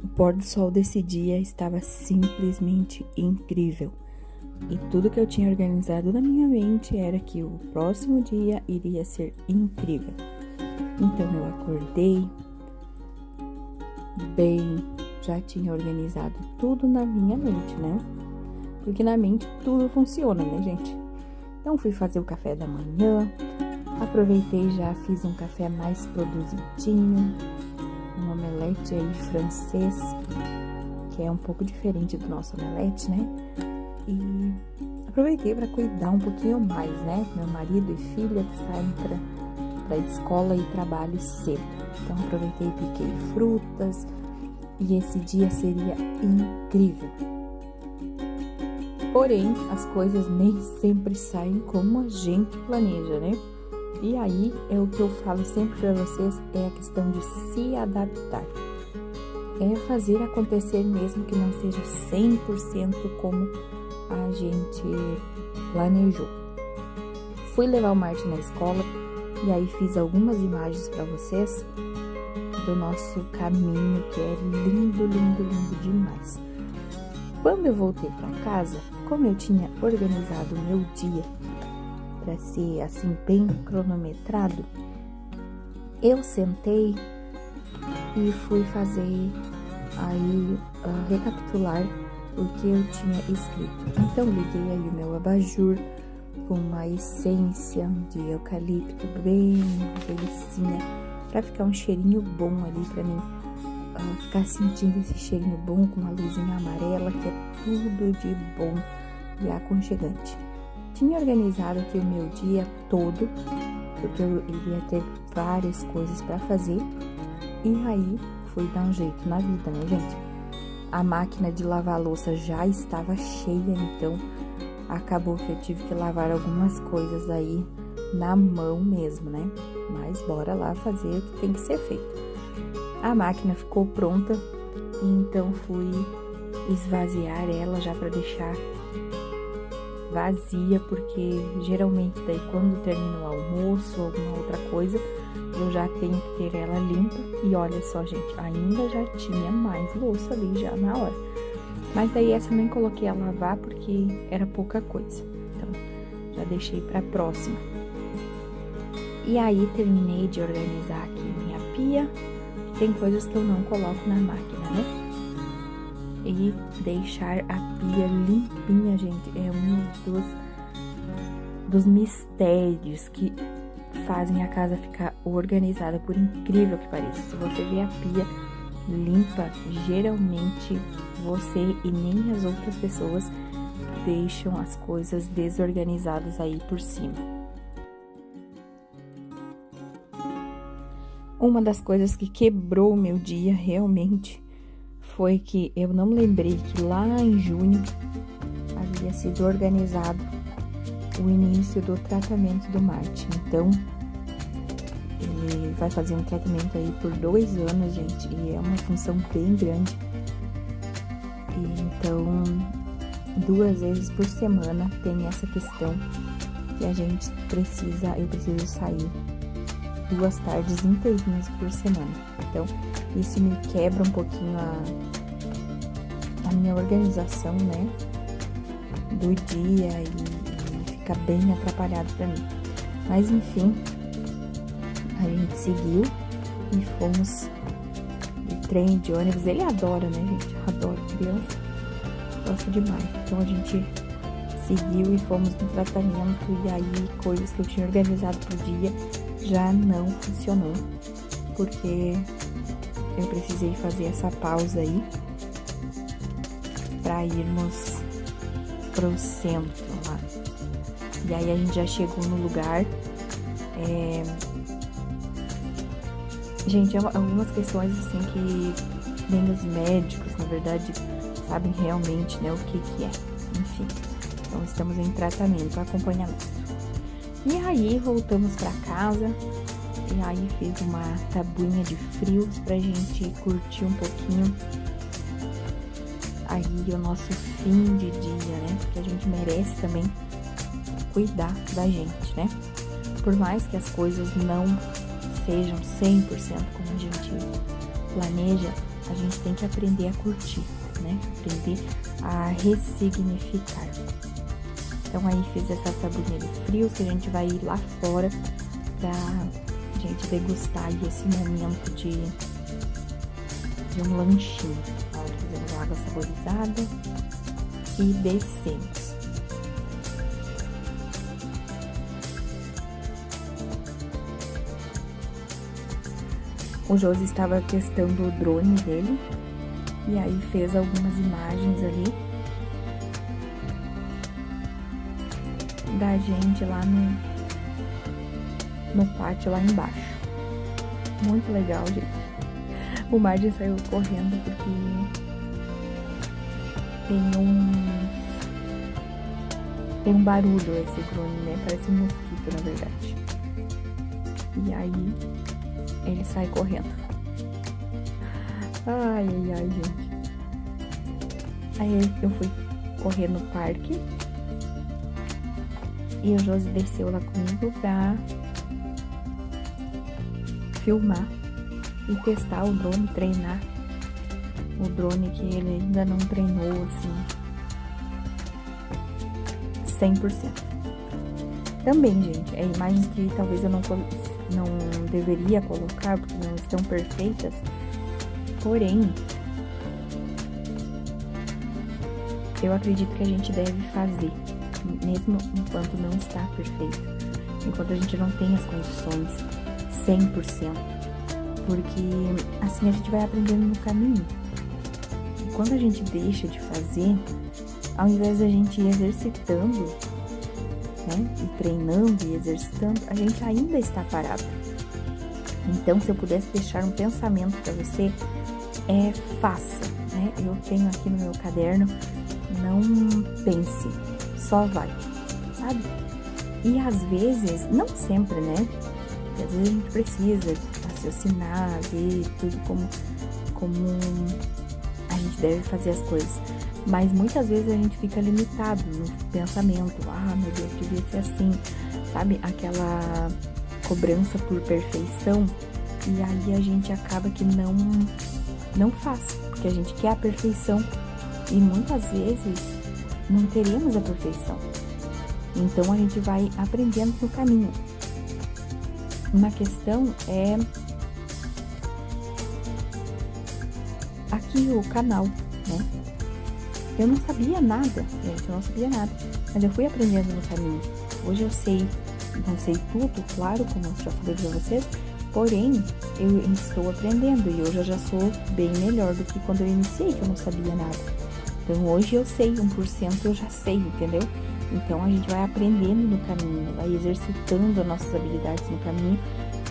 O pôr do sol desse dia estava simplesmente incrível. E tudo que eu tinha organizado na minha mente era que o próximo dia iria ser incrível. Então eu acordei bem, já tinha organizado tudo na minha mente, né? Porque na mente tudo funciona, né, gente? Então fui fazer o café da manhã, aproveitei, já fiz um café mais produzidinho, um omelete aí francês, que é um pouco diferente do nosso omelete, né? E aproveitei para cuidar um pouquinho mais, né? Meu marido e filha que saem para escola e trabalho cedo. Então aproveitei e piquei frutas e esse dia seria incrível. Porém, as coisas nem sempre saem como a gente planeja, né? E aí, é o que eu falo sempre para vocês, é a questão de se adaptar. É fazer acontecer mesmo que não seja 100% como a gente planejou. Fui levar o Martin na escola e aí fiz algumas imagens para vocês do nosso caminho, que é lindo, lindo, lindo demais. Quando eu voltei para casa, como eu tinha organizado o meu dia para ser assim bem cronometrado, eu sentei e fui fazer aí recapitular o que eu tinha escrito. Então liguei aí o meu abajur com uma essência de eucalipto bem delicinha, para ficar um cheirinho bom ali para mim, ficar sentindo esse cheirinho bom com uma luzinha amarela, que é tudo de bom e aconchegante. Tinha organizado aqui o meu dia todo, porque eu iria ter várias coisas para fazer, e aí fui dar um jeito na vida, né, gente? A máquina de lavar louça já estava cheia, então acabou que eu tive que lavar algumas coisas aí na mão mesmo, né? Mas bora lá fazer o que tem que ser feito. A máquina ficou pronta, então fui esvaziar ela já para deixar vazia, porque geralmente daí quando termina o almoço ou alguma outra coisa, eu já tenho que ter ela limpa. E olha só, gente, ainda já tinha mais louça ali já na hora. Mas daí essa eu nem coloquei a lavar porque era pouca coisa. Então, já deixei pra próxima. E aí terminei de organizar aqui minha pia. Tem coisas que eu não coloco na máquina, né? E deixar a pia limpinha, gente, é um dos mistérios que fazem a casa ficar organizada, por incrível que pareça. Se você vê a pia limpa, geralmente você e nem as outras pessoas deixam as coisas desorganizadas aí por cima. Uma das coisas que quebrou o meu dia realmente foi que eu não lembrei que lá em junho havia sido organizado o início do tratamento do Martin. Então, ele vai fazer um tratamento aí por 2 anos, gente, e é uma função bem grande. E então, 2 vezes por semana tem essa questão que eu preciso sair 2 tardes inteirinhas por semana. Então, isso me quebra um pouquinho a minha organização, né, do dia e fica bem atrapalhado pra mim. Mas, enfim, a gente seguiu e fomos de trem, de ônibus. Ele adora, né, gente? Eu adoro criança, gosto demais. Então, a gente seguiu e fomos no tratamento, e aí coisas que eu tinha organizado pro dia já não funcionou, porque eu precisei fazer essa pausa aí para irmos pro centro lá. E aí a gente já chegou no lugar. Gente, algumas questões assim que nem os médicos, na verdade, sabem realmente, né, o que é. Enfim, então estamos em tratamento, acompanhamento. E aí voltamos para casa, e aí fiz uma tabuinha de frios pra gente curtir um pouquinho aí o nosso fim de dia, né? Porque a gente merece também cuidar da gente, né? Por mais que as coisas não sejam 100% como a gente planeja, a gente tem que aprender a curtir, né? Aprender a ressignificar. Então aí fiz essa tabuinha de frios que a gente vai ir lá fora pra gente degustar aí esse momento de um lanchinho. Ó, fizemos água saborizada e descemos. O Josi estava testando o drone dele e aí fez algumas imagens ali da gente lá no pátio lá embaixo. Muito legal, gente. O Margin saiu correndo porque tem um barulho esse drone, né? Parece um mosquito, na verdade. E aí ele sai correndo. Ai, gente. Aí eu fui correr no parque e o Josi desceu lá comigo pra filmar e testar o drone, treinar o drone que ele ainda não treinou assim 100%. Também, gente, imagens que talvez eu não deveria colocar porque não estão perfeitas, porém eu acredito que a gente deve fazer, mesmo enquanto não está perfeito, enquanto a gente não tem as condições 100%, porque assim a gente vai aprendendo no caminho. E quando a gente deixa de fazer, ao invés da gente ir exercitando, né, e treinando e exercitando, a gente ainda está parado. Então, se eu pudesse deixar um pensamento para você, faça, né? Eu tenho aqui no meu caderno, não pense, só vai, sabe? E às vezes, não sempre, né? Porque às vezes a gente precisa raciocinar, ver tudo como a gente deve fazer as coisas. Mas muitas vezes a gente fica limitado no pensamento. Ah, meu Deus, devia ser assim, sabe? Aquela cobrança por perfeição. E aí a gente acaba que não faz, porque a gente quer a perfeição. E muitas vezes não teremos a perfeição. Então a gente vai aprendendo no caminho. Uma questão é aqui o canal, né? Eu não sabia nada, gente, eu não sabia nada, mas eu fui aprendendo no caminho. Hoje eu sei, não sei tudo, claro, como eu já falei pra vocês, porém, eu estou aprendendo e hoje eu já sou bem melhor do que quando eu iniciei, que eu não sabia nada. Então, hoje eu sei, 1% eu já sei, entendeu? Então, a gente vai aprendendo no caminho, vai exercitando as nossas habilidades no caminho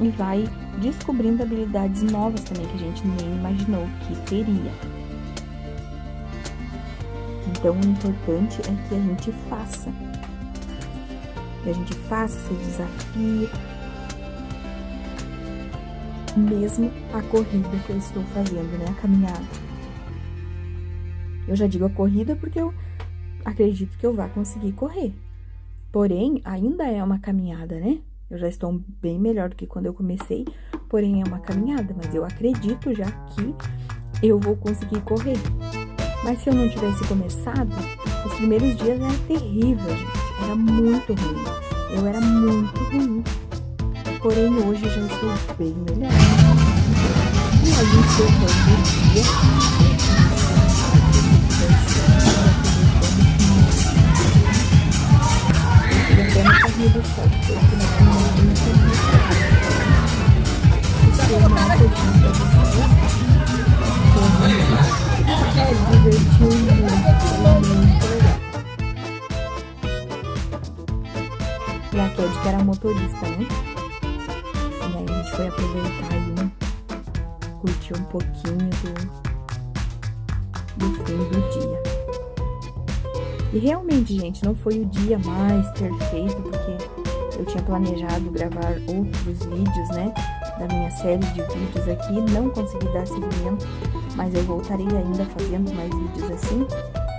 e vai descobrindo habilidades novas também que a gente nem imaginou que teria. Então, o importante é que a gente faça. Que a gente faça, se desafie. Mesmo a corrida que eu estou fazendo, né? A caminhada. Eu já digo a corrida porque eu acredito que eu vá conseguir correr. Porém, ainda é uma caminhada, né? Eu já estou bem melhor do que quando eu comecei. Porém, é uma caminhada. Mas eu acredito já que eu vou conseguir correr. Mas se eu não tivesse começado, os primeiros dias era terrível, gente. Era muito ruim. Eu era muito ruim. Porém, hoje já estou bem melhor. E aí, encerrando o dia. Eu até no carrinho do sol, porque na caminhada não tem muito. Isso é uma coisinha pra vocês. Divertiu muito legal. E a Ked, que era motorista, né? E aí a gente foi aproveitar e curtir um pouquinho do fim do dia. E realmente, gente, não foi o dia mais perfeito, porque eu tinha planejado gravar outros vídeos, né? Da minha série de vídeos aqui, não consegui dar seguimento, mas eu voltarei ainda fazendo mais vídeos assim,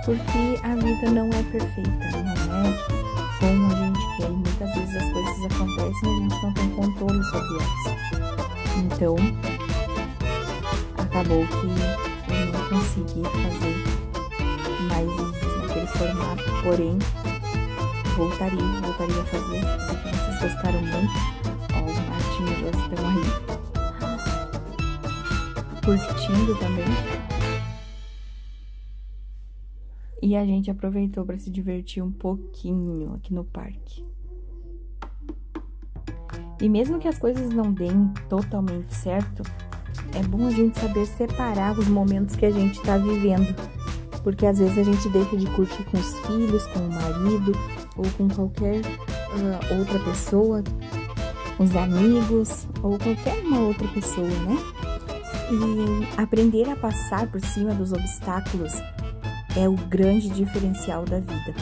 porque a vida não é perfeita, não é como a gente quer, e muitas vezes as coisas acontecem e a gente não tem controle sobre elas. Então, a acabou que eu não consegui fazer mais vídeos naquele formato, porém, voltaria a fazer, porque vocês gostaram muito. Ó, o Martin e o Gus estão aí curtindo também. E a gente aproveitou para se divertir um pouquinho aqui no parque. E mesmo que as coisas não deem totalmente certo, é bom a gente saber separar os momentos que a gente tá vivendo. Porque às vezes a gente deixa de curtir com os filhos, com o marido, ou com qualquer outra pessoa, os amigos, ou qualquer uma outra pessoa, né? E aprender a passar por cima dos obstáculos é o grande diferencial da vida.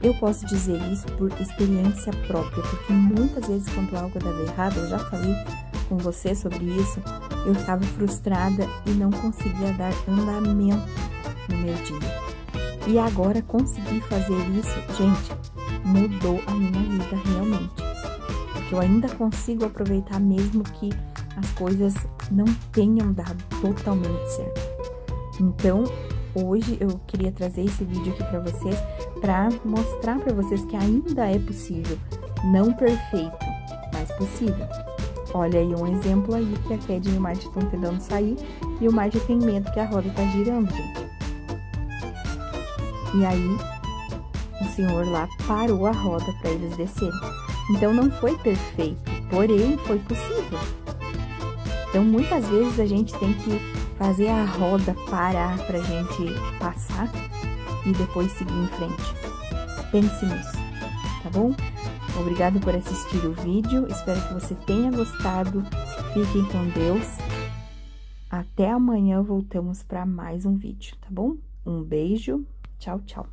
Eu posso dizer isso por experiência própria, porque muitas vezes quando algo dava errado, eu já falei com você sobre isso, eu ficava frustrada e não conseguia dar andamento no meu dia. E agora conseguir fazer isso, gente, mudou a minha vida realmente. Porque eu ainda consigo aproveitar mesmo que as coisas não tenham dado totalmente certo. Então, hoje eu queria trazer esse vídeo aqui para vocês, para mostrar para vocês que ainda é possível, não perfeito, mas possível. Olha aí um exemplo aí que a Ked e o Martin estão tentando sair e o Martin tem medo que a roda tá girando, gente. E aí o senhor lá parou a roda para eles descerem. Então não foi perfeito, porém foi possível. Então muitas vezes a gente tem que fazer a roda parar pra gente passar e depois seguir em frente. Pense nisso, tá bom? Obrigado por assistir o vídeo, espero que você tenha gostado. Fiquem com Deus. Até amanhã voltamos para mais um vídeo, tá bom? Um beijo, tchau, tchau.